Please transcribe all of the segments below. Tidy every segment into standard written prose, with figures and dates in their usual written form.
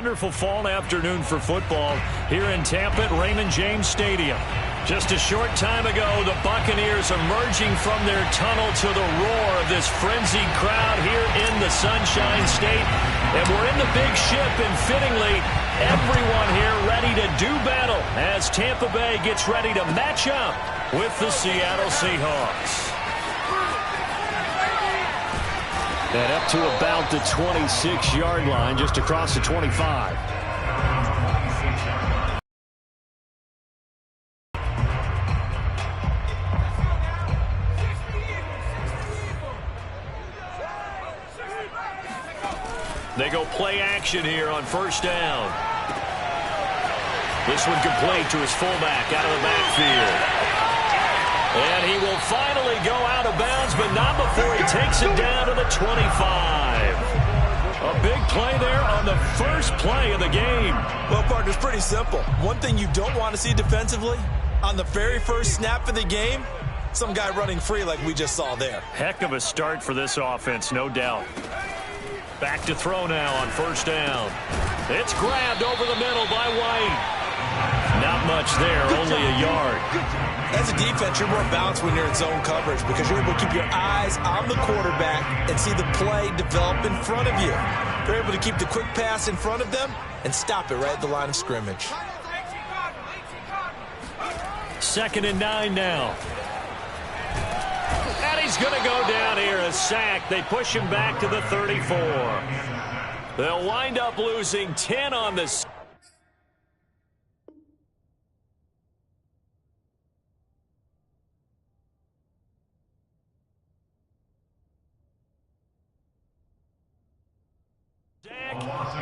Wonderful fall afternoon for football here in Tampa at Raymond James Stadium. Just a short time ago, the Buccaneers emerging from their tunnel to the roar of this frenzied crowd here in the Sunshine State. And we're in the big ship, and fittingly, everyone here ready to do battle as Tampa Bay gets ready to match up with the Seattle Seahawks. And up to about the 26-yard line, just across the 25. They go play action here on first down. This one complete to his fullback out of the backfield. And he will finally go out of bounds, but not before he takes it down to the 25. A big play there on the first play of the game. Well, partner, it's pretty simple. One thing you don't want to see defensively, on the very first snap of the game, some guy running free like we just saw there. Heck of a start for this offense, no doubt. Back to throw now on first down. It's grabbed over the middle by White. Not much there, only a yard. As a defense, you're more balanced when you're in zone coverage because you're able to keep your eyes on the quarterback and see the play develop in front of you. They're able to keep the quick pass in front of them and stop it right at the line of scrimmage. 2nd and 9 now. And he's going to go down here, a sack. They push him back to the 34. They'll wind up losing 10 on this.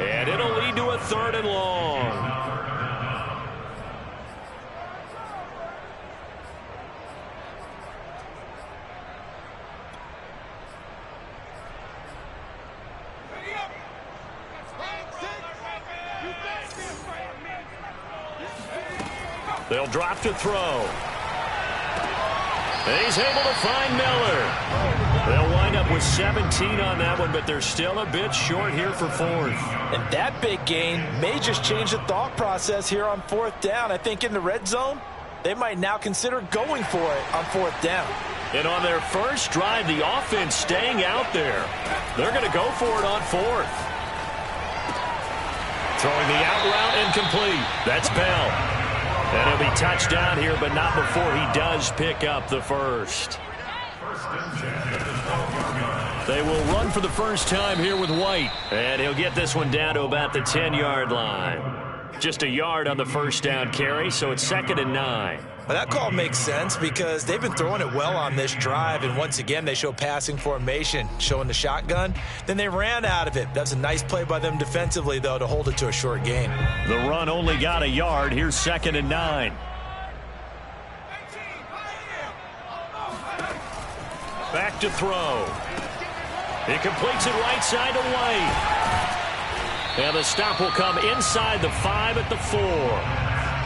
And it'll lead to a 3rd and long. They'll drop to throw. And he's able to find Miller. They'll wind up with 17 on that one, but they're still a bit short here for 4th. And that big gain may just change the thought process here on 4th down. I think in the red zone, they might now consider going for it on 4th down. And on their first drive, the offense staying out there. They're going to go for it on 4th. Throwing the out route incomplete. That's Bell. And he'll be touchdown here, but not before he does pick up the first. They will run for the first time here with White. And he'll get this one down to about the 10-yard line. Just a yard on the first down carry, so it's 2nd and 9. Well, that call makes sense because they've been throwing it well on this drive, and once again they show passing formation, showing the shotgun. Then they ran out of it. That's a nice play by them defensively, though, to hold it to a short gain. The run only got a yard. Here's 2nd and 9. Back to throw. He completes it right side to White. And the stop will come inside the 5 at the 4.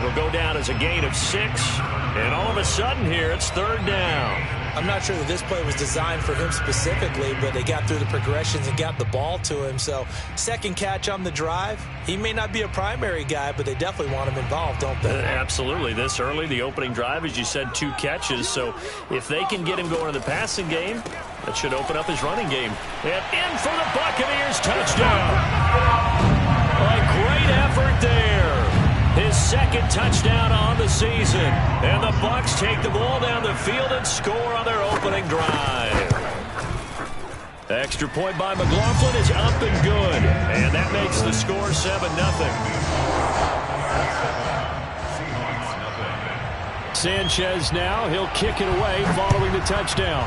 Will go down as a gain of 6. And all of a sudden here, it's 3rd down. I'm not sure that this play was designed for him specifically, but they got through the progressions and got the ball to him. So, second catch on the drive. He may not be a primary guy, but they definitely want him involved, don't they? Absolutely. This early, the opening drive, as you said, 2 catches. So, if they can get him going in the passing game, that should open up his running game. And in for the Buccaneers, touchdown. A great effort there. His 2nd touchdown on the season. And the Bucs take the ball down the field and score on their opening drive. Extra point by McLaughlin is up and good. And that makes the score 7-0. Sanchez now. He'll kick it away following the touchdown.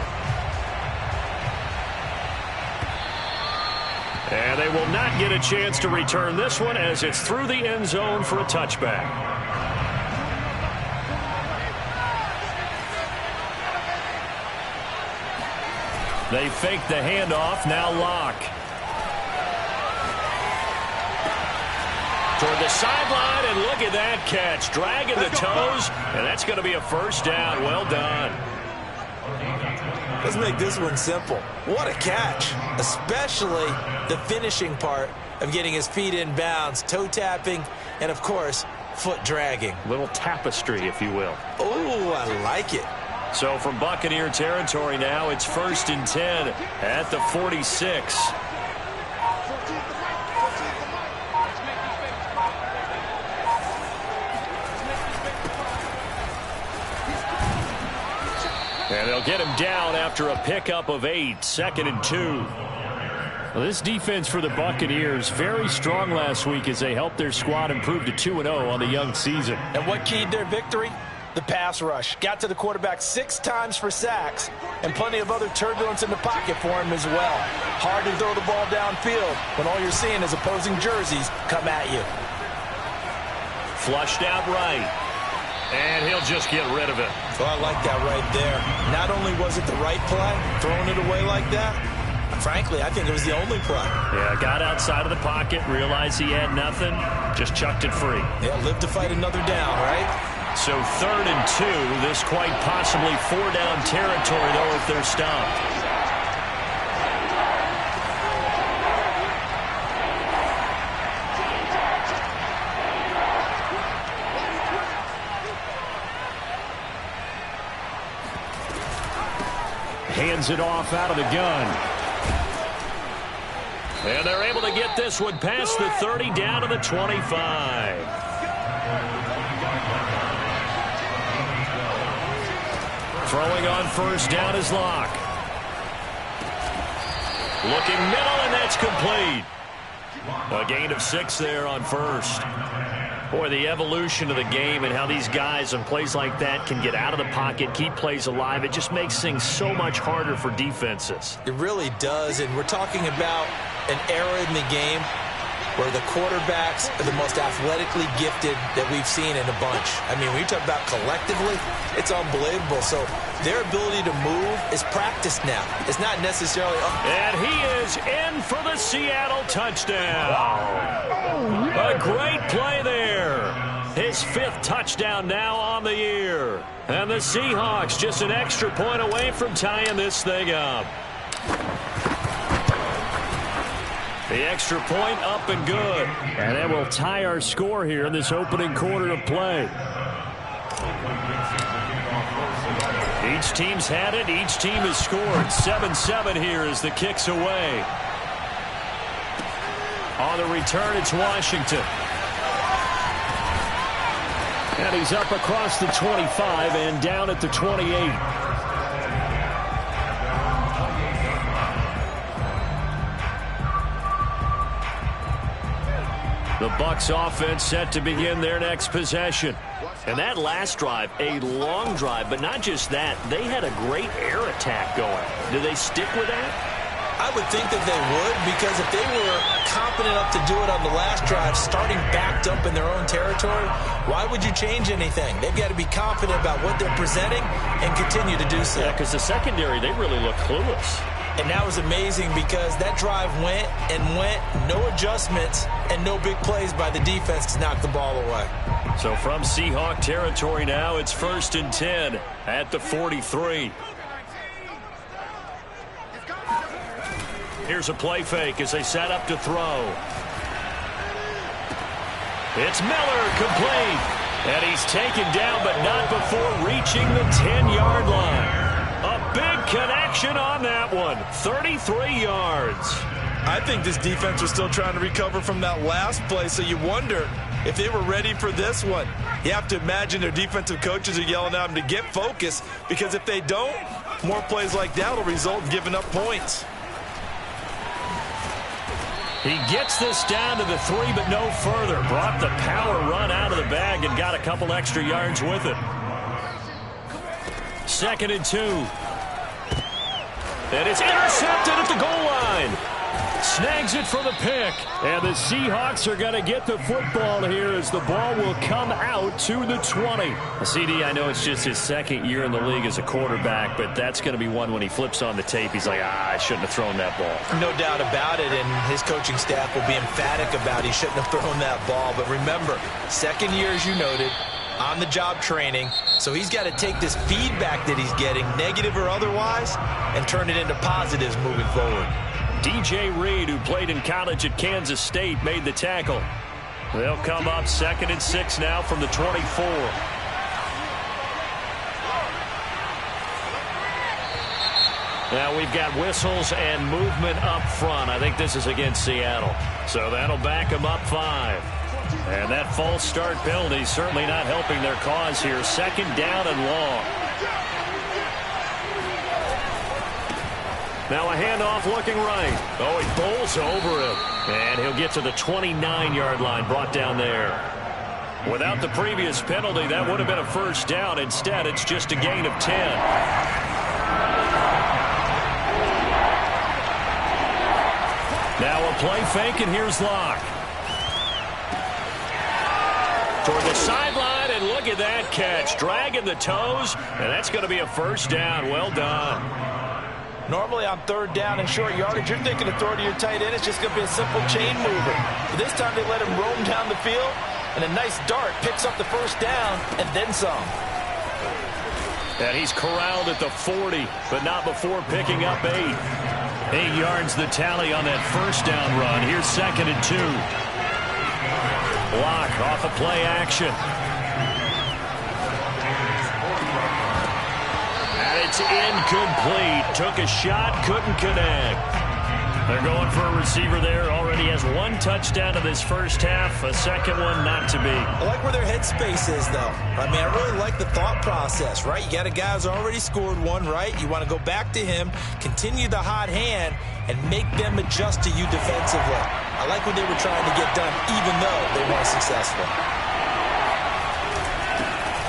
And they will not get a chance to return this one as it's through the end zone for a touchback. They fake the handoff, now Locke. Toward the sideline, and look at that catch. Dragging the toes, and that's going to be a first down. Well done. Let's make this one simple. What a catch, especially the finishing part of getting his feet in bounds, toe tapping, and, of course, foot dragging. Little tapestry, if you will. Oh, I like it. So from Buccaneer territory now, it's 1st and 10 at the 46. And they'll get him down after a pickup of 8, 2nd and 2. Well, this defense for the Buccaneers, very strong last week as they helped their squad improve to 2-0 on the young season. And what keyed their victory? The pass rush. Got to the quarterback 6 times for sacks, and plenty of other turbulence in the pocket for him as well. Hard to throw the ball downfield when all you're seeing is opposing jerseys come at you. Flushed out right. And he'll just get rid of it. Well, I like that right there. Not only was it the right play, throwing it away like that, frankly, I think it was the only play. Yeah, got outside of the pocket, realized he had nothing, just chucked it free. Yeah, live to fight another down, right? So 3rd and 2, this quite possibly 4-down territory, though, if they're stopped. Hands it off out of the gun. And they're able to get this one past the 30 down to the 25. Throwing on 1st down is Locke. Looking middle, and that's complete. A gain of 6 there on 1st. Boy, the evolution of the game and how these guys on plays like that can get out of the pocket, keep plays alive, it just makes things so much harder for defenses. It really does, and we're talking about an era in the game where the quarterbacks are the most athletically gifted that we've seen in a bunch. I mean, when you talk about collectively, it's unbelievable. So their ability to move is practiced now. It's not necessarily... And he is in for the Seattle touchdown. A great play there. His 5th touchdown now on the year. And the Seahawks just an extra point away from tying this thing up. The extra point up and good. And that will tie our score here in this opening quarter of play. Each team's had it. Each team has scored. 7-7 here as the kick's away. On the return, it's Washington. And he's up across the 25 and down at the 28. The Bucs offense set to begin their next possession. And that last drive, a long drive, but not just that. They had a great air attack going. Do they stick with that? I would think that they would, because if they were confident enough to do it on the last drive, starting backed up in their own territory, why would you change anything? They've got to be confident about what they're presenting and continue to do so. Yeah, because the secondary, they really look clueless. And that was amazing because that drive went and went, no adjustments, and no big plays by the defense to knock the ball away. So from Seahawk territory now, it's 1st and 10 at the 43. Here's a play fake as they set up to throw. It's Miller, complete. And he's taken down, but not before reaching the 10-yard line. A big connection on that one. 33 yards. I think this defense was still trying to recover from that last play, so you wonder if they were ready for this one. You have to imagine their defensive coaches are yelling at them to get focused, because if they don't, more plays like that will result in giving up points. He gets this down to the 3, but no further. Brought the power run out of the bag and got a couple extra yards with it. 2nd and 2. And it's intercepted at the goal line. Snags it for the pick. And the Seahawks are going to get the football here as the ball will come out to the 20. CD, I know it's just his 2nd year in the league as a quarterback, but that's going to be one when he flips on the tape. He's like, I shouldn't have thrown that ball. No doubt about it, and his coaching staff will be emphatic about he shouldn't have thrown that ball. But remember, 2nd year, as you noted, on-the-job training, so he's got to take this feedback that he's getting, negative or otherwise, and turn it into positives moving forward. DJ Reed, who played in college at Kansas State, made the tackle. They'll come up 2nd and 6 now from the 24. Now we've got whistles and movement up front. I think this is against Seattle. So that'll back them up 5. And that false start penalty certainly not helping their cause here. 2nd down and long. Now a handoff looking right. Oh, he bowls over him. And he'll get to the 29-yard line, brought down there. Without the previous penalty, that would have been a 1st down. Instead, it's just a gain of 10. Now a play fake, and here's Locke. Toward the sideline, and look at that catch. Dragging the toes, and that's going to be a 1st down. Well done. Normally on 3rd down and short yardage, you're thinking to throw to your tight end. It's just going to be a simple chain mover. But this time they let him roam down the field, and a nice dart picks up the 1st down and then some. And he's corralled at the 40, but not before picking up 8. 8 yards the tally on that 1st down run. Here's 2nd and 2. Block off a play action. And it's incomplete. Took a shot, couldn't connect. They're going for a receiver there. Already has 1 touchdown in this 1st half. A 2nd one not to be. I like where their headspace is, though. I mean, I really like the thought process, right? You got a guy who's already scored 1, right? You want to go back to him, continue the hot hand, and make them adjust to you defensively. I like what they were trying to get done, even though they weren't successful.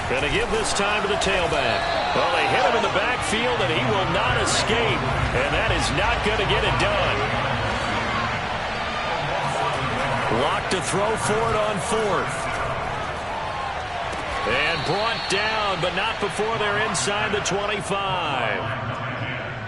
Going to give this time to the tailback. Well, they hit him in the backfield, and he will not escape. And that is not going to get it done. Locked to throw for it on 4th. And brought down, but not before they're inside the 25.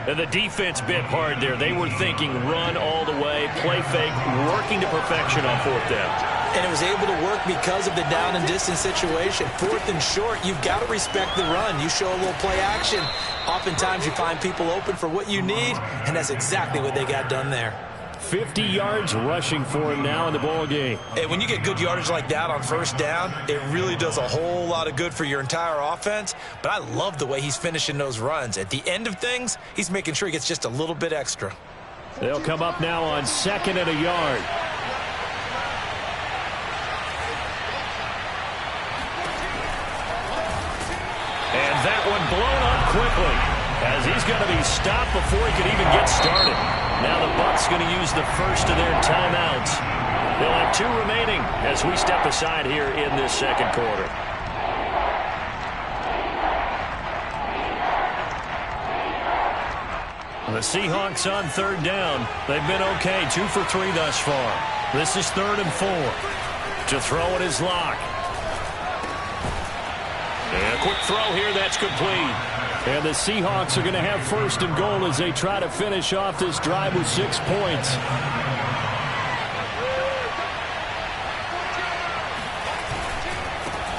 And the defense bit hard there. They were thinking run all the way, play fake, working to perfection on 4th down. And it was able to work because of the down and distance situation. 4th and short, you've got to respect the run. You show a little play action. Oftentimes you find people open for what you need, and that's exactly what they got done there. 50 yards rushing for him now in the ball game. And when you get good yardage like that on 1st down, it really does a whole lot of good for your entire offense. But I love the way he's finishing those runs. At the end of things, he's making sure he gets just a little bit extra. They'll come up now on 2nd and a yard. And that one blown up quickly, as he's going to be stopped before he can even get started. Now the Bucs going to use the 1st of their timeouts. They'll have 2 remaining as we step aside here in this 2nd quarter. The Seahawks on 3rd down. They've been okay, 2 for 3 thus far. This is 3rd and 4. To throw it is Locke. And a quick throw here, that's complete. And the Seahawks are going to have 1st and goal as they try to finish off this drive with 6 points.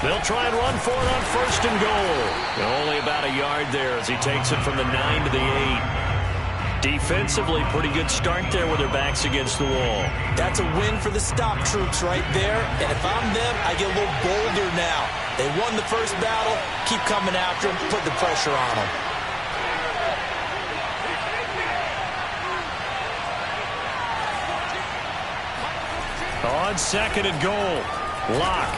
They'll try and run for it on 1st and goal. And only about a yard there as he takes it from the 9 to the 8. Defensively, pretty good start there with their backs against the wall. That's a win for the stop troops right there. And if I'm them, I get a little bolder now. They won the 1st battle. Keep coming after them. Put the pressure on them. On 2nd and goal, Locke.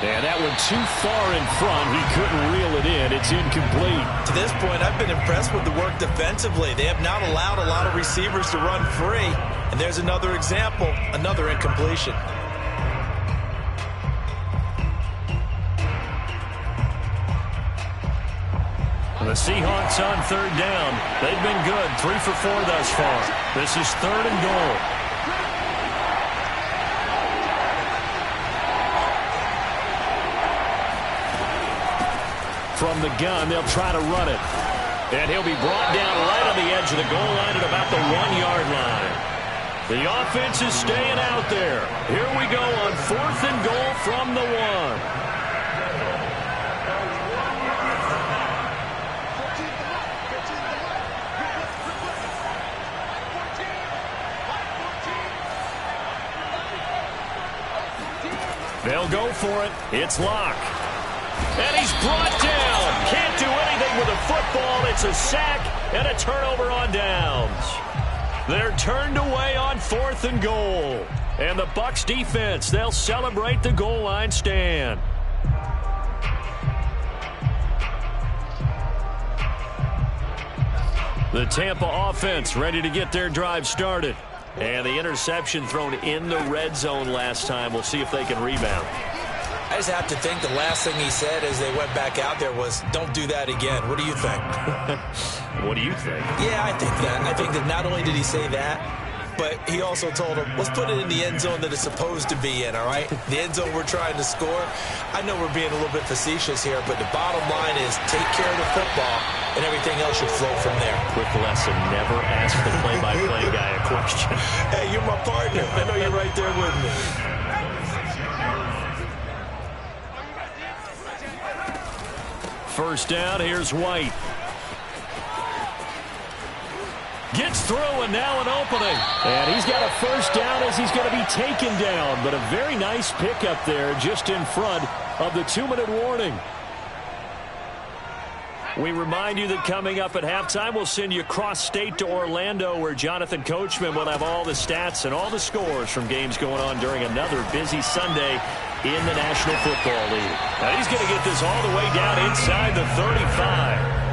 And that one too far in front. He couldn't reel it in. It's incomplete. To this point, I've been impressed with the work defensively. They have not allowed a lot of receivers to run free. And there's another example, another incompletion. The Seahawks on 3rd down. They've been good, 3 for 4 thus far. This is 3rd and goal. From the gun, they'll try to run it. And he'll be brought down right on the edge of the goal line at about the 1-yard line. The offense is staying out there. Here we go on 4th and goal from the 1. They'll go for it. It's Locke. And he's brought down. Can't do anything with a football. It's a sack and a turnover on downs. They're turned away on 4th and goal. And the Bucs defense, they'll celebrate the goal line stand. The Tampa offense ready to get their drive started. And the interception thrown in the red zone last time. We'll see if they can rebound. I just have to think the last thing he said as they went back out there was, don't do that again. What do you think? What do you think? Yeah, I think that. I think that not only did he say that, but he also told him, let's put it in the end zone that it's supposed to be in, all right? The end zone we're trying to score. I know we're being a little bit facetious here, but the bottom line is take care of the football, and everything else should flow from there. Quick lesson, never ask the play-by-play guy a question. Hey, you're my partner. I know you're right there with me. First down, here's White. Gets through, and now an opening. And he's got a first down as he's going to be taken down. But a very nice pickup there just in front of the 2-minute warning. We remind you that coming up at halftime, we'll send you cross-state to Orlando, where Jonathan Coachman will have all the stats and all the scores from games going on during another busy Sunday in the National Football League. Now he's going to get this all the way down inside the 35.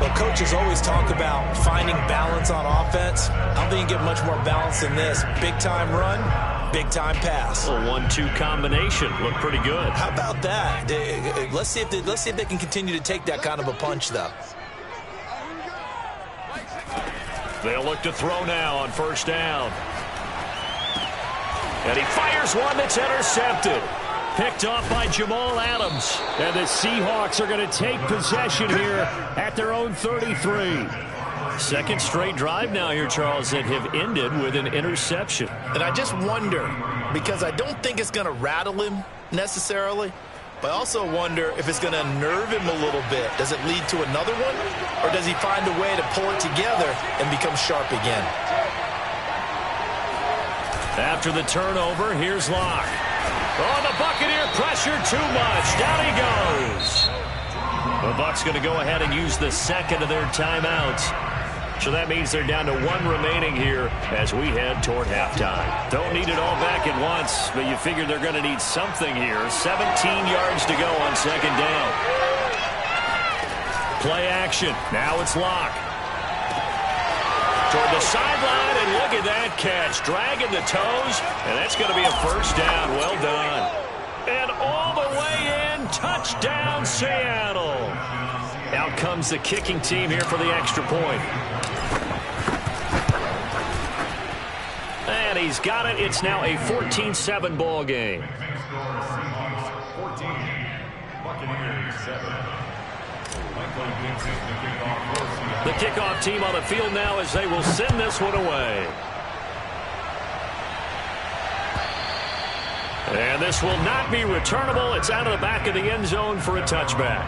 Well, coaches always talk about finding balance on offense. I don't think you get much more balance than this. Big-time run, big-time pass. A 1-2 combination. Look pretty good. How about that? Let's see if they can continue to take that kind of a punch, though. They'll look to throw now on first down. And he fires one that's intercepted. Picked off by Jamal Adams. And the Seahawks are going to take possession here at their own 33. Second straight drive now here, Charles, that have ended with an interception. And I just wonder, because I don't think it's going to rattle him necessarily, but I also wonder if it's going to unnerve him a little bit. Does it lead to another one? Or does he find a way to pull it together and become sharp again? After the turnover, here's Locke. Oh, the Buccaneer pressure too much. Down he goes. The Bucs going to go ahead and use the second of their timeouts. So that means they're down to 1 remaining here as we head toward halftime. Don't need it all back at once, but you figure they're going to need something here. 17 yards to go on second down. Play action. Now it's Locke. Toward the sideline, and look at that catch. Dragging the toes, and that's going to be a first down. Well done. And all the way in, touchdown Seattle. Out comes the kicking team here for the extra point. And he's got it. It's now a 14-7 ball game. The kickoff team on the field now as they will send this one away. And this will not be returnable. It's out of the back of the end zone for a touchback.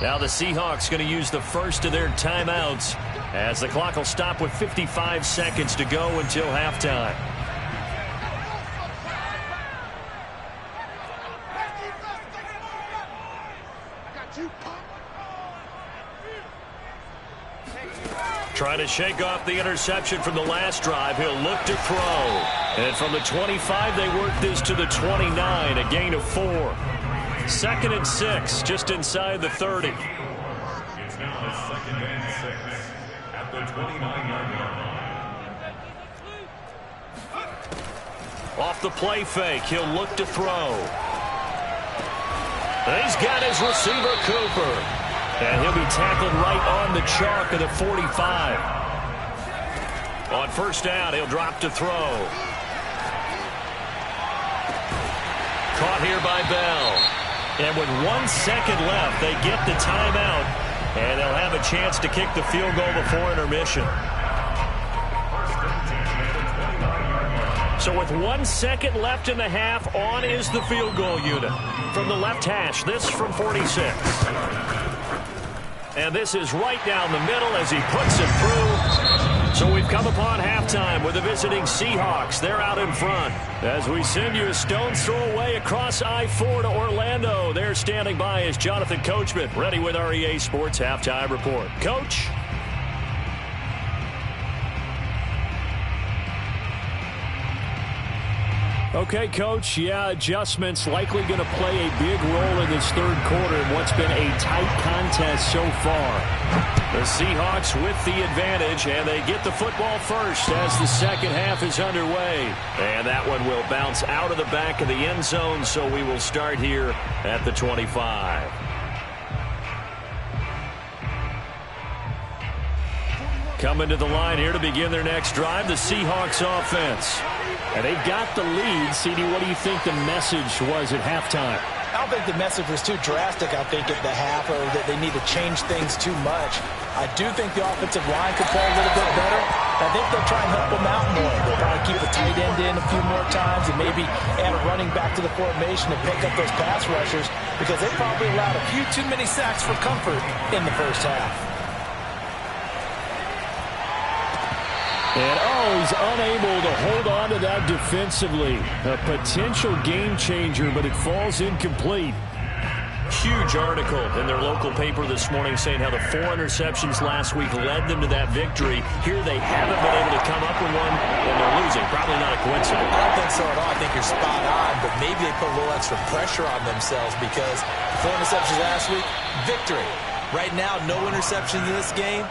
Now the Seahawks going to use the first of their timeouts as the clock will stop with 55 seconds to go until halftime. Trying to shake off the interception from the last drive. He'll look to throw. And from the 25, they work this to the 29, a gain of 4. 2nd and 6, just inside the 30. It's now a 2nd and 6 at the 29-yard line. Off the play fake, he'll look to throw. He's got his receiver, Cooper. And he'll be tackled right on the chalk of the 45. On first down, he'll drop to throw. Caught here by Bell. And with 1 second left, they get the timeout, and they'll have a chance to kick the field goal before intermission. So with 1 second left in the half, on is the field goal unit. From the left hash, this from 46. And this is right down the middle as he puts it through. So we've come upon halftime with the visiting Seahawks. They're out in front. As we send you a stone's throw away across I-4 to Orlando. There standing by is Jonathan Coachman, ready with our EA Sports Halftime Report. Coach? Okay, Coach. Yeah, adjustments likely going to play a big role in this third quarter in what's been a tight contest so far. The Seahawks with the advantage, and they get the football first as the second half is underway. And that one will bounce out of the back of the end zone, so we will start here at the 25. Coming to the line here to begin their next drive, the Seahawks offense. And they've got the lead. CD, what do you think the message was at halftime? I don't think the message was too drastic, I think, at the half, or that they need to change things too much. I do think the offensive line could play a little bit better. I think they'll try and help them out more. They'll probably keep a tight end in a few more times and maybe add a running back to the formation to pick up those pass rushers, because they probably allowed a few too many sacks for comfort in the first half. And, he's unable to hold on to that defensively. A potential game changer, but it falls incomplete. Huge article in their local paper this morning saying how the 4 interceptions last week led them to that victory. Here they haven't been able to come up with one, and they're losing. Probably not a coincidence. I don't think so at all. I think you're spot on, but maybe they put a little extra pressure on themselves because 4 interceptions last week, victory. Right now, no interceptions in this game.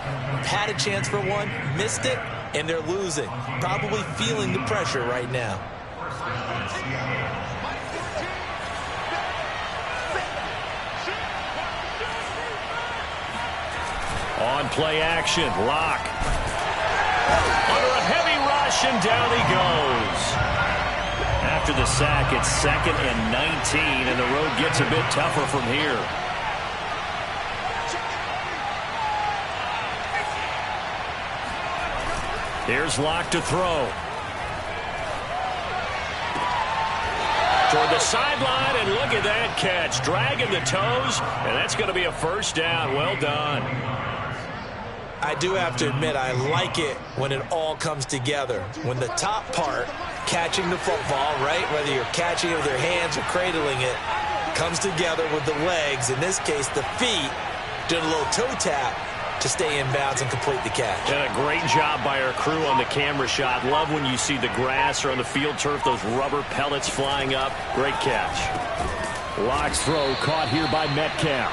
Had a chance for one, missed it, and they're losing. Probably feeling the pressure right now. On play action, Locke. Under a heavy rush, and down he goes. After the sack, it's 2nd and 19, and the road gets a bit tougher from here. Here's Locke to throw. Toward the sideline, and look at that catch. Dragging the toes, and that's going to be a first down. Well done. I do have to admit, I like it when it all comes together. When the top part, catching the football, right, whether you're catching it with your hands or cradling it, comes together with the legs, in this case the feet, doing a little toe tap to stay in bounds and complete the catch. And a great job by our crew on the camera shot. Love when you see the grass or on the field turf, those rubber pellets flying up. Great catch. Locke's throw caught here by Metcalf.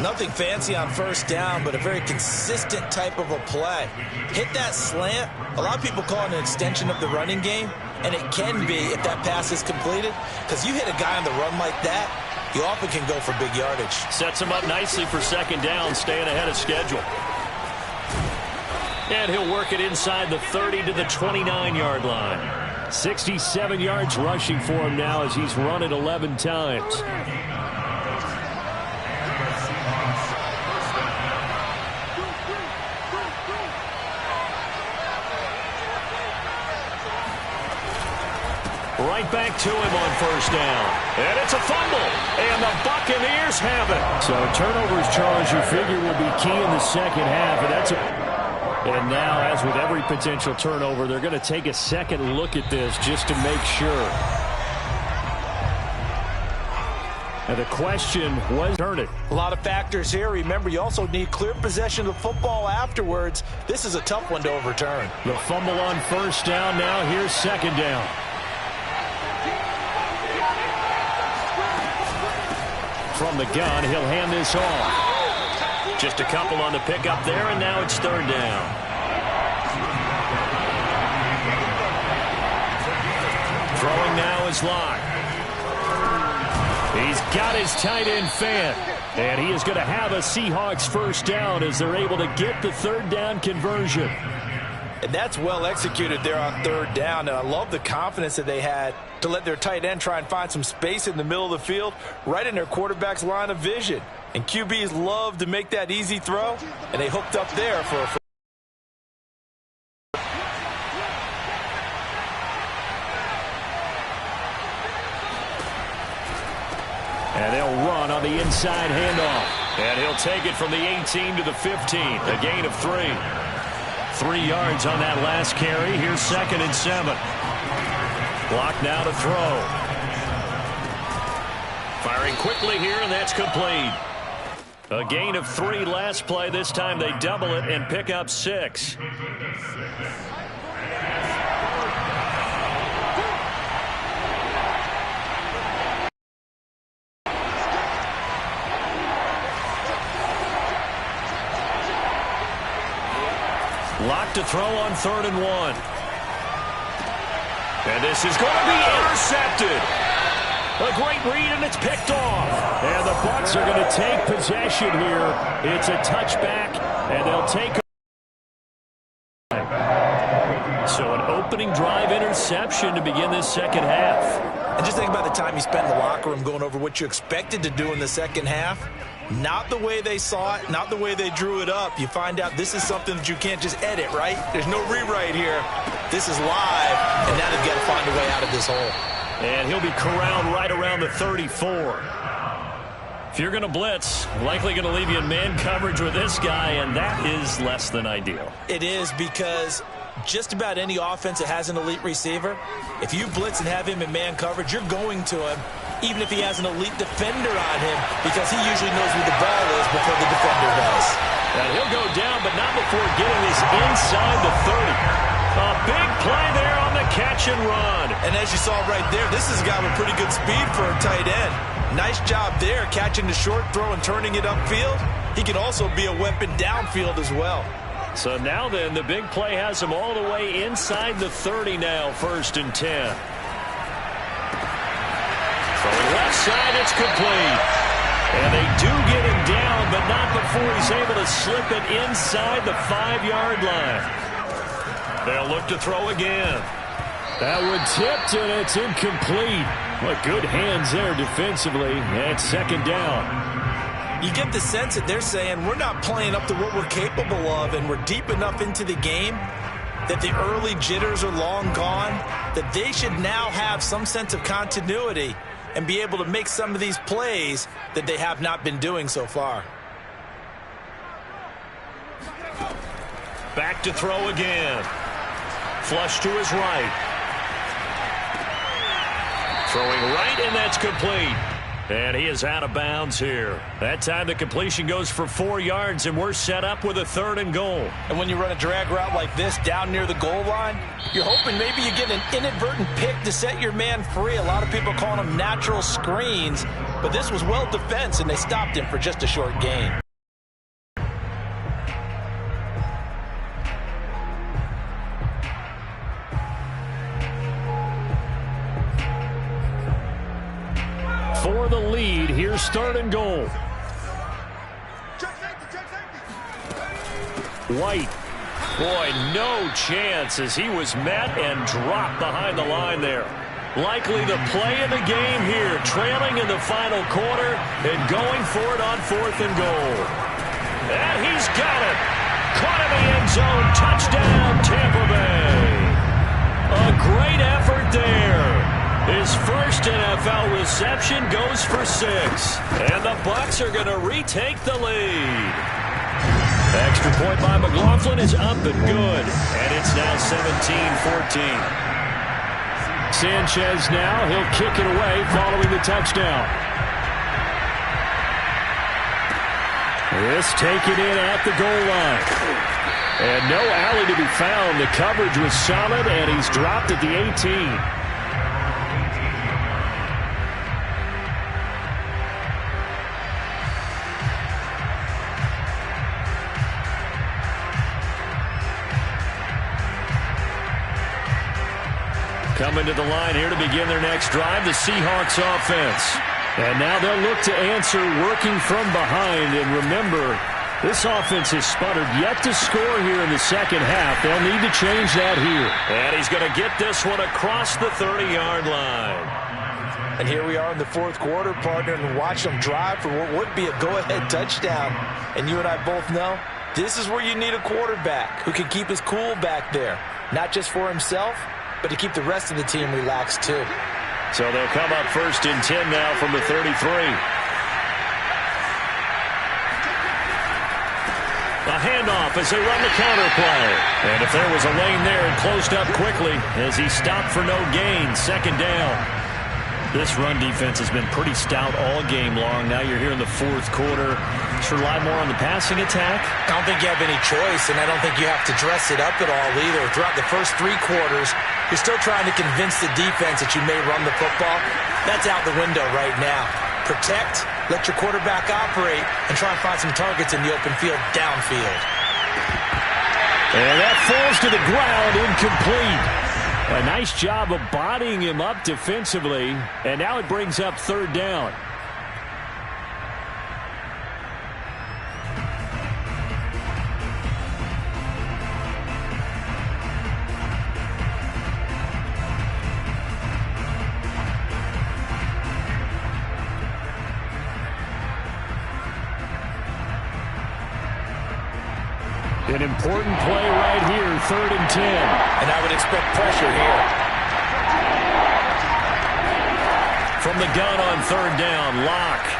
Nothing fancy on first down, but a very consistent type of a play. Hit that slant. A lot of people call it an extension of the running game, and it can be if that pass is completed, because you hit a guy on the run like that, you often can go for big yardage. Sets him up nicely for second down, staying ahead of schedule. And he'll work it inside the 30 to the 29-yard line. 67 yards rushing for him now as he's run it 11 times. Right back to him on first down. And it's a fumble. And the Buccaneers have it. So turnovers, Charles, you figure will be key in the second half. And now, as with every potential turnover, they're going to take a second look at this just to make sure. And the question was, turn it. A lot of factors here. Remember, you also need clear possession of the football afterwards. This is a tough one to overturn. The fumble on first down. Now here's second down. From the gun, he'll hand this off. Just a couple on the pickup there, and now it's third down. Throwing now is Locke. He's got his tight end fan, and he is going to have a Seahawks first down as they're able to get the third down conversion. And that's well executed there on third down. And I love the confidence that they had to let their tight end try and find some space in the middle of the field, right in their quarterback's line of vision. And QBs love to make that easy throw, and they hooked up there for a run on the inside handoff. And he'll take it from the 18 to the 15. A gain of 3. 3 yards on that last carry. Here's 2nd and 7. Clock now to throw. Firing quickly here, and that's complete. A gain of 3 last play. This time they double it and pick up 6. Locked to throw on 3rd and 1. And this is going to be intercepted. A great read, and it's picked off. And the Bucs are going to take possession here. It's a touchback, and they'll take it. So an opening drive interception to begin this second half. And just think about the time you spent in the locker room going over what you expected to do in the second half. Not the way they saw it, not the way they drew it up. You find out this is something that you can't just edit, right? There's no rewrite here. This is live, and now they've got to find a way out of this hole. And he'll be corralled right around the 34. If you're going to blitz, likely going to leave you in man coverage with this guy, and that is less than ideal. It is, because just about any offense that has an elite receiver, if you blitz and have him in man coverage, you're going to him, even if he has an elite defender on him, because he usually knows where the ball is before the defender does. And he'll go down, but not before getting this inside the 30. A big play there on the catch and run. And as you saw right there, this is a guy with pretty good speed for a tight end. Nice job there, catching the short throw and turning it upfield. He can also be a weapon downfield as well. So now then, the big play has him all the way inside the 30 now, 1st and 10. From the left side, it's complete. And they do get him down, but not before he's able to slip it inside the 5-yard line. They'll look to throw again. That one tipped, and it's incomplete. But good hands there defensively at 2nd down. You get the sense that they're saying we're not playing up to what we're capable of, and we're deep enough into the game that the early jitters are long gone, that they should now have some sense of continuity and be able to make some of these plays that they have not been doing so far. Back to throw again. Flush to his right. Throwing right, and that's complete. And he is out of bounds here. That time the completion goes for 4 yards, and we're set up with a 3rd and goal. And when you run a drag route like this down near the goal line, you're hoping maybe you get an inadvertent pick to set your man free. A lot of people call them natural screens, but this was well defense, and they stopped him for just a short gain. For the lead, here's 3rd and goal. White. Boy, no chance as he was met and dropped behind the line there. Likely the play of the game here, trailing in the final quarter and going for it on 4th and goal. And he's got it. Caught in the end zone. Touchdown, Tampa Bay. A great effort there. His first NFL reception goes for 6. And the Bucs are going to retake the lead. Extra point by McLaughlin is up and good. And it's now 17-14. Sanchez now. He'll kick it away following the touchdown. This taken in at the goal line. And no alley to be found. The coverage was solid, and he's dropped at the 18. Coming to the line here to begin their next drive, the Seahawks offense. And now they'll look to answer working from behind. And remember, this offense has sputtered yet to score here in the second half. They'll need to change that here. And he's going to get this one across the 30-yard line. And here we are in the 4th quarter, partner, and watch them drive for what would be a go-ahead touchdown. And you and I both know this is where you need a quarterback who can keep his cool back there, not just for himself, but to keep the rest of the team relaxed too. So they'll come up 1st and 10 now from the 33. A handoff as they run the counter play. And if there was a lane there, it closed up quickly as he stopped for no gain. Second down. This run defense has been pretty stout all game long. Now you're here in the fourth quarter. Should rely more on the passing attack. I don't think you have any choice, and I don't think you have to dress it up at all either. Throughout the first 3 quarters, you're still trying to convince the defense that you may run the football. That's out the window right now. Protect, let your quarterback operate, and try and find some targets in the open field downfield. And that falls to the ground, incomplete. A nice job of bodying him up defensively, and now it brings up third down. An important play right here, 3rd and 10. And I would expect pressure here. From the gun on 3rd down, Locke.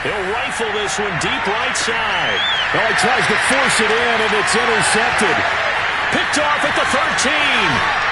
He'll rifle this one deep right side. Well, he tries to force it in, and it's intercepted. Picked off at the 13.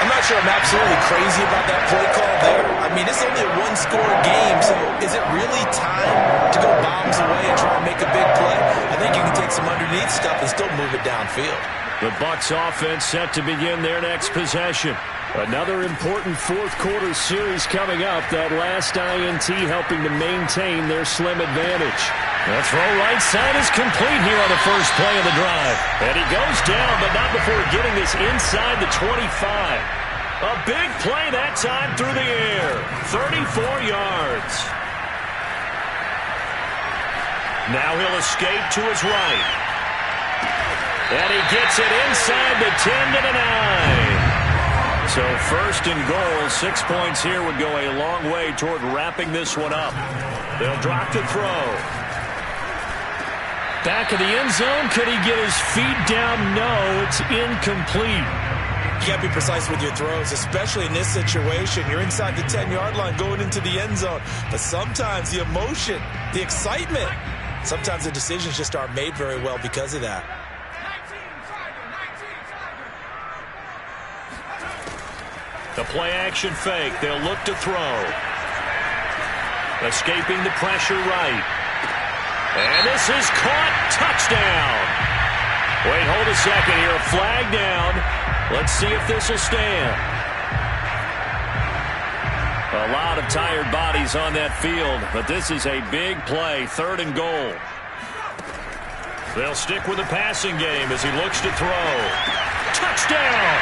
I'm not sure I'm absolutely crazy about that play call there. I mean, it's only a 1-score game, so is it really time to go bombs away and try and make a big play? I think you can take some underneath stuff and still move it downfield. The Bucs offense set to begin their next possession. Another important fourth quarter series coming up. That last INT helping to maintain their slim advantage. The throw right side is complete here on the first play of the drive. And he goes down, but not before getting this inside the 25. A big play that time through the air. 34 yards. Now he'll escape to his right. And he gets it inside the 10 to the 9. So first and goal, 6 points here would go a long way toward wrapping this one up. They'll drop to throw. Back of the end zone. Could he get his feet down? No, it's incomplete. You got to be precise with your throws, especially in this situation. You're inside the 10-yard line going into the end zone. But sometimes the emotion, the excitement, sometimes the decisions just aren't made very well because of that. The play-action fake. They'll look to throw. Escaping the pressure right. And this is caught. Touchdown. Wait, hold a second here. A flag down. Let's see if this will stand. A lot of tired bodies on that field, but this is a big play. 3rd and goal. They'll stick with the passing game as he looks to throw. Touchdown!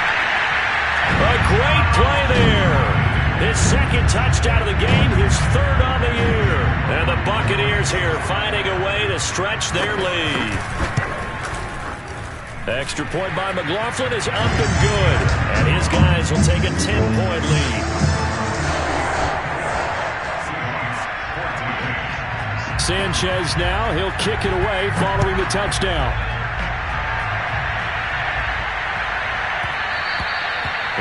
A great play there. His 2nd touchdown of the game, his 3rd on the year. And the Buccaneers here finding a way to stretch their lead. Extra point by McLaughlin is up and good. And his guys will take a 10-point lead. Sanchez now, he'll kick it away following the touchdown.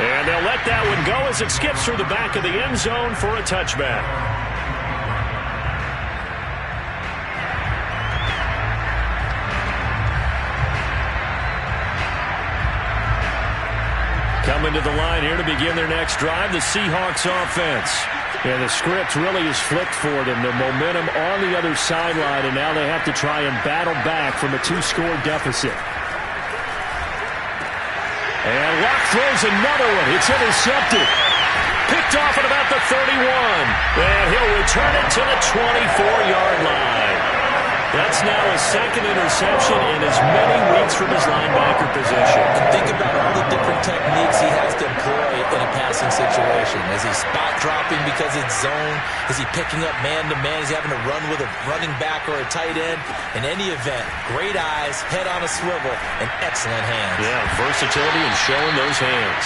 And they'll let that one go as it skips through the back of the end zone for a touchback. Coming to the line here to begin their next drive, the Seahawks offense. And the script really is flipped for them. The momentum on the other sideline, and now they have to try and battle back from a 2-score deficit. And Locke throws another one. It's intercepted. Picked off at about the 31. And he'll return it to the 24-yard line. That's now his 2nd interception in as many weeks from his linebacker position. Think about all the different techniques he has to employ in a passing situation. Is he spot dropping because it's zone? Is he picking up man-to-man? Is he having to run with a running back or a tight end? In any event, great eyes, head on a swivel, and excellent hands. Yeah, versatility and showing those hands.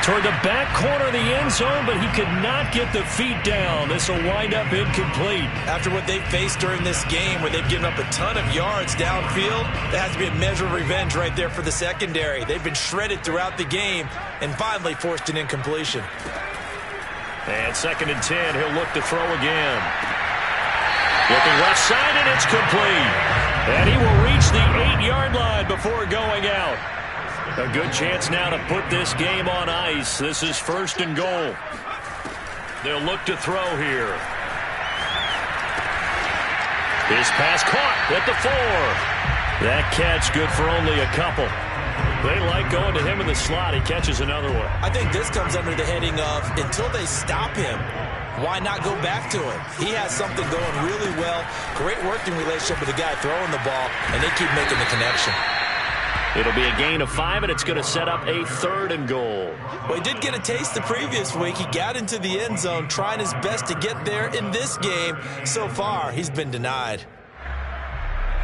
Toward the back corner of the end zone, but he could not get the feet down. This will wind up incomplete. After what they've faced during this game, where they've given up a ton of yards downfield, there has to be a measure of revenge right there for the secondary. They've been shredded throughout the game and finally forced an incompletion. And 2nd and 10, he'll look to throw again. Looking left side, and it's complete. And he will reach the 8-yard line before going out. A good chance now to put this game on ice. This is 1st and goal. They'll look to throw here. His pass caught at the 4. That catch good for only a couple. They like going to him in the slot. He catches another one. I think this comes under the heading of until they stop him, why not go back to him? He has something going really well. Great working relationship with the guy throwing the ball, and they keep making the connection. It'll be a gain of 5, and it's going to set up a 3rd and goal. Well, he did get a taste the previous week. He got into the end zone, trying his best to get there in this game. So far, he's been denied.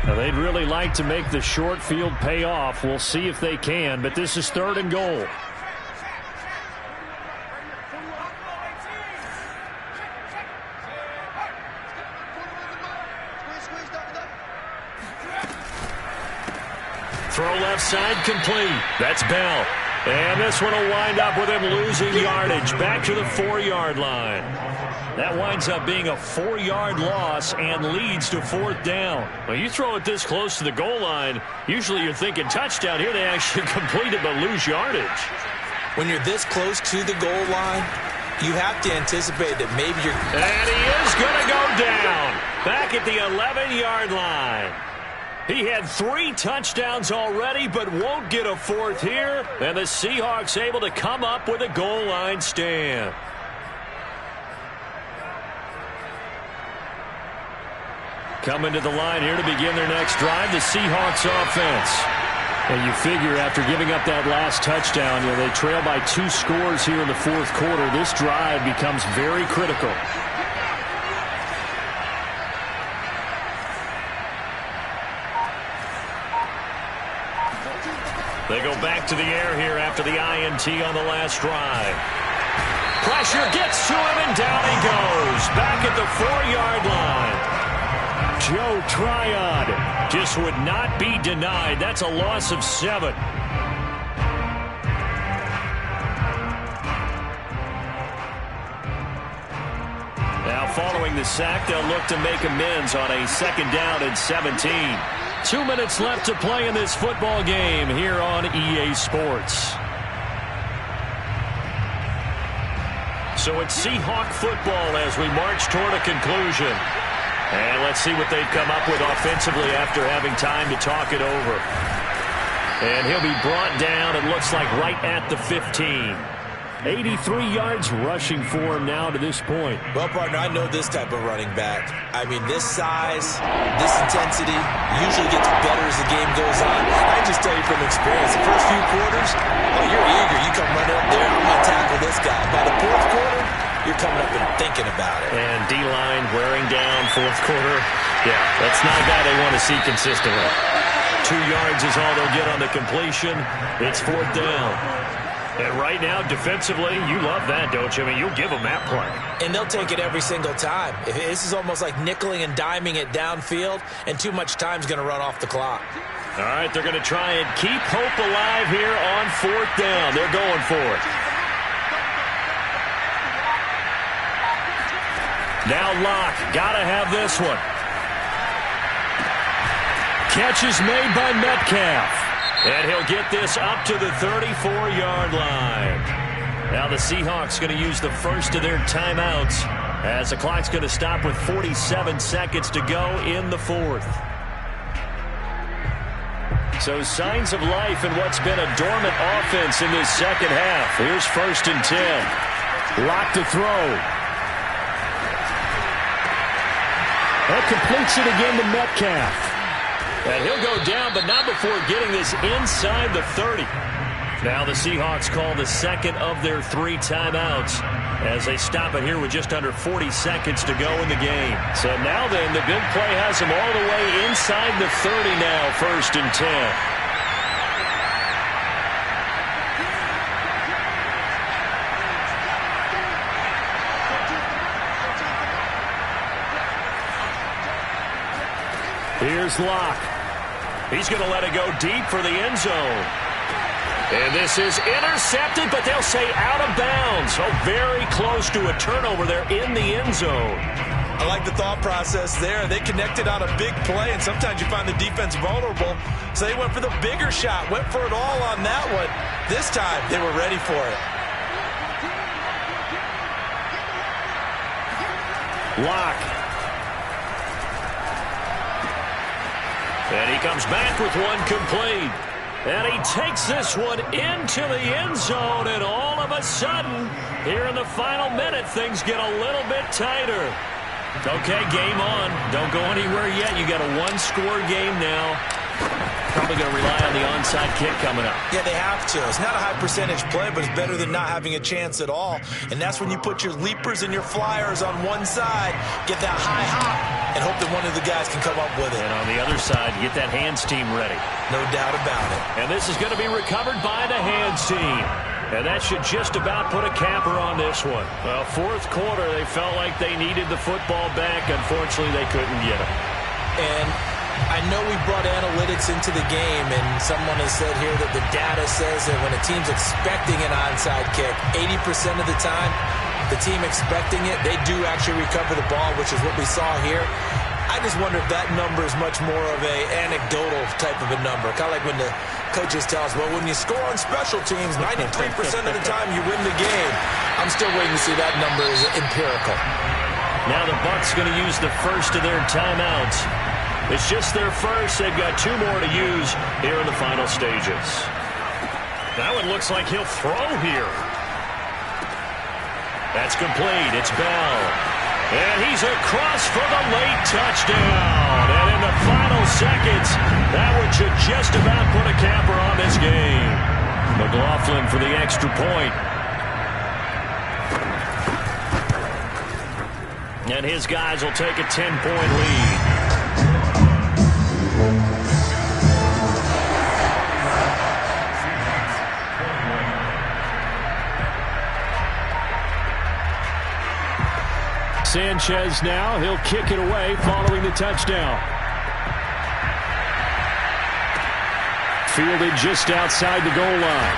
Now, they'd really like to make the short field pay off. We'll see if they can, but this is 3rd and goal. Throw left side complete. That's Bell. And this one will wind up with him losing yardage back to the 4-yard line. That winds up being a 4-yard loss and leads to 4th down. Well, you throw it this close to the goal line, usually you're thinking touchdown. Here they actually complete it but lose yardage. When you're this close to the goal line, you have to anticipate that maybe you're... And he is going to go down back at the 11-yard line. He had 3 touchdowns already, but won't get a 4th here. And the Seahawks able to come up with a goal line stand. Coming to the line here to begin their next drive, the Seahawks offense. And you figure after giving up that last touchdown, they trail by 2 scores here in the 4th quarter. This drive becomes very critical. They go back to the air here after the INT on the last drive. Pressure gets to him, and down he goes. Back at the 4-yard line. Joe Tryon just would not be denied. That's a loss of 7. Now following the sack, they'll look to make amends on a 2nd down and 17. 2 minutes left to play in this football game here on EA Sports. So it's Seahawk football as we march toward a conclusion. And let's see what they've come up with offensively after having time to talk it over. And he'll be brought down, it looks like, right at the 15. 83 yards rushing for him now to this point. Well, partner, I know this type of running back. I mean, this size, this intensity usually gets better as the game goes on. I just tell you from experience, the first few quarters, you're eager. You come running up there, I'm going to tackle this guy. By the 4th quarter, you're coming up and thinking about it. And D-line wearing down 4th quarter. Yeah, that's not a guy they want to see consistently. 2 yards is all they'll get on the completion. It's 4th down. And right now, defensively, you love that, don't you? I mean, you'll give them that play. And they'll take it every single time. This is almost like nickeling and diming it downfield, and too much time's going to run off the clock. All right, they're going to try and keep hope alive here on 4th down. They're going for it. Now Locke, got to have this one. Catch is made by Metcalf. And he'll get this up to the 34-yard line. Now the Seahawks going to use the first of their timeouts as the clock's going to stop with 47 seconds to go in the 4th. So signs of life in what's been a dormant offense in this 2nd half. Here's 1st and 10. Lock to throw. That completes it again to Metcalf. And he'll go down, but not before getting this inside the 30. Now the Seahawks call the 2nd of their 3 timeouts as they stop it here with just under 40 seconds to go in the game. So now then, the big play has them all the way inside the 30 now, 1st and 10. Here's Locke. He's going to let it go deep for the end zone. And this is intercepted, but they'll say out of bounds. So very close to a turnover there in the end zone. I like the thought process there. They connected on a big play, and sometimes you find the defense vulnerable. So they went for the bigger shot, went for it all on that one. This time, they were ready for it. Lock. And he comes back with one complete. And he takes this one into the end zone, and all of a sudden, here in the final minute, things get a little bit tighter. Okay, game on. Don't go anywhere yet. You got a one-score game now. Probably going to rely on the onside kick coming up. Yeah, they have to. It's not a high-percentage play, but it's better than not having a chance at all. And that's when you put your leapers and your flyers on one side, get that high hop, and hope that one of the guys can come up with it. And on the other side, get that hands team ready. No doubt about it. And this is going to be recovered by the hands team. And that should just about put a capper on this one. Well, fourth quarter, they felt like they needed the football back. Unfortunately, they couldn't get it. And I know we brought analytics into the game, and someone has said here that the data says that when a team's expecting an onside kick, 80% of the time, the team expecting it, they do actually recover the ball, which is what we saw here. I just wonder if that number is much more of a anecdotal type of a number. Kind of like when the coaches tell us, well, when you score on special teams, 93% of the time you win the game. I'm still waiting to see that number is empirical. Now the Bucs going to use the first of their timeouts. It's just their first. They've got two more to use here in the final stages. That one looks like he'll throw here. That's complete. It's Bell. And he's across for the late touchdown. And in the final seconds, that one should just about put a capper on this game. McLaughlin for the extra point. And his guys will take a 10-point lead. Sanchez now, he'll kick it away following the touchdown. Fielded just outside the goal line.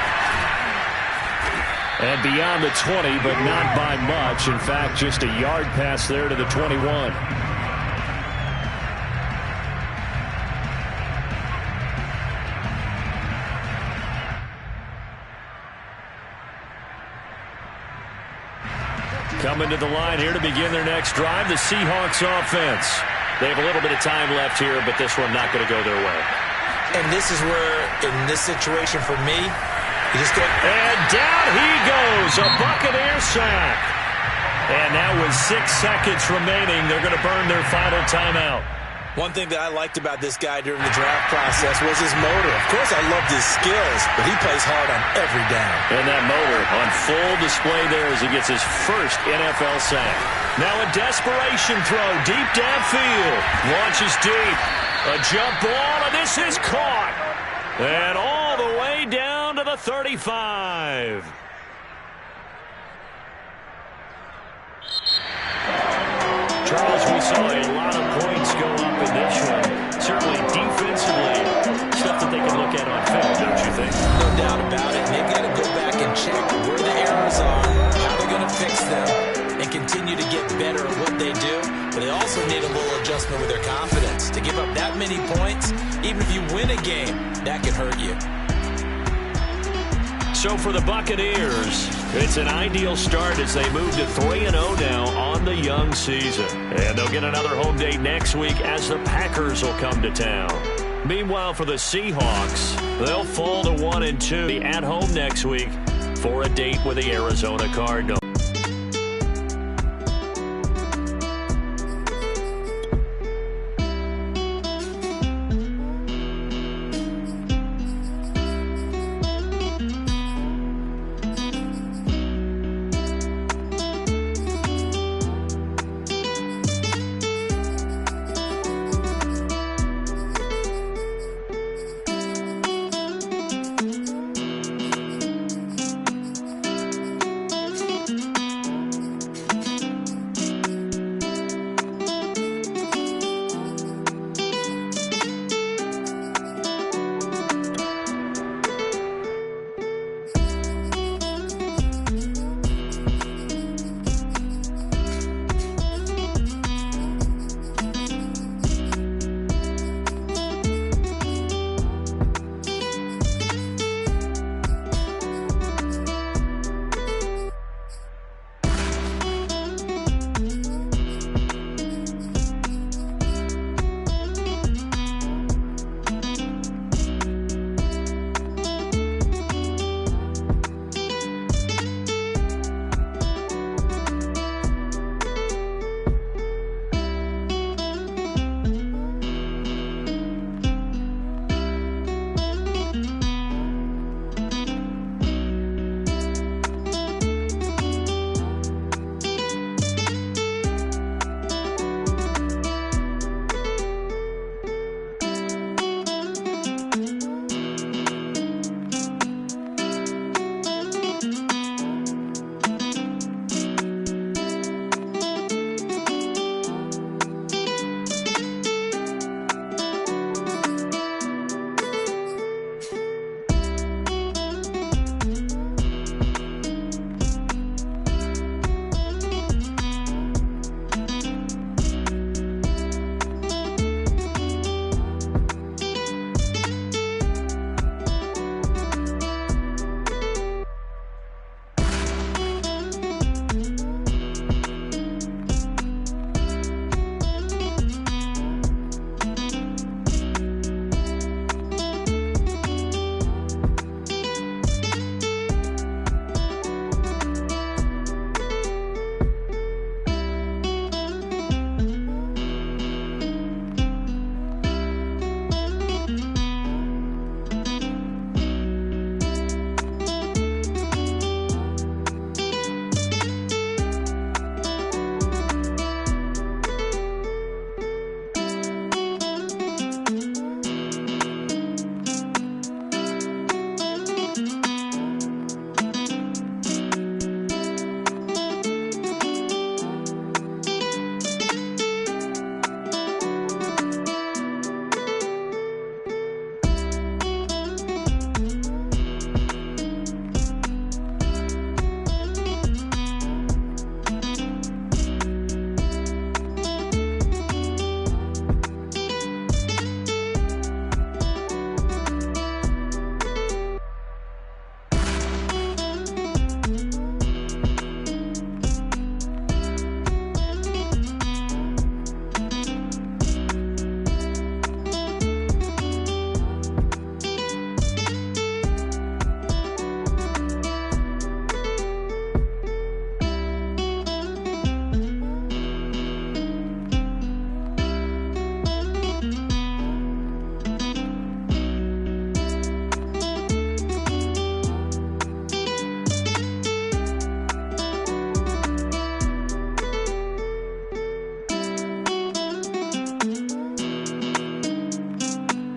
And beyond the 20, but not by much. In fact, just a yard pass there to the 21. Coming to the line here to begin their next drive, the Seahawks offense. They have a little bit of time left here, but this one not going to go their way. And this is where, in this situation for me, you just go. And down he goes, a Buccaneer sack. And now with 6 seconds remaining, they're going to burn their final timeout. One thing that I liked about this guy during the draft process was his motor. Of course, I loved his skills, but he plays hard on every down. And that motor on full display there as he gets his first NFL sack. Now a desperation throw deep downfield. Launches deep. A jump ball, and this is caught. And all the way down to the 35. Charles, we saw a lot of points go up in this one. Certainly defensively, stuff that they can look at on film, don't you think? No doubt about it. They've got to go back and check where the errors are, how they're going to fix them, and continue to get better at what they do. But they also need a little adjustment with their confidence. To give up that many points, even if you win a game, that can hurt you. So for the Buccaneers, it's an ideal start as they move to 3-0 now on the young season. And they'll get another home date next week as the Packers will come to town. Meanwhile, for the Seahawks, they'll fall to 1-2 at home next week for a date with the Arizona Cardinals.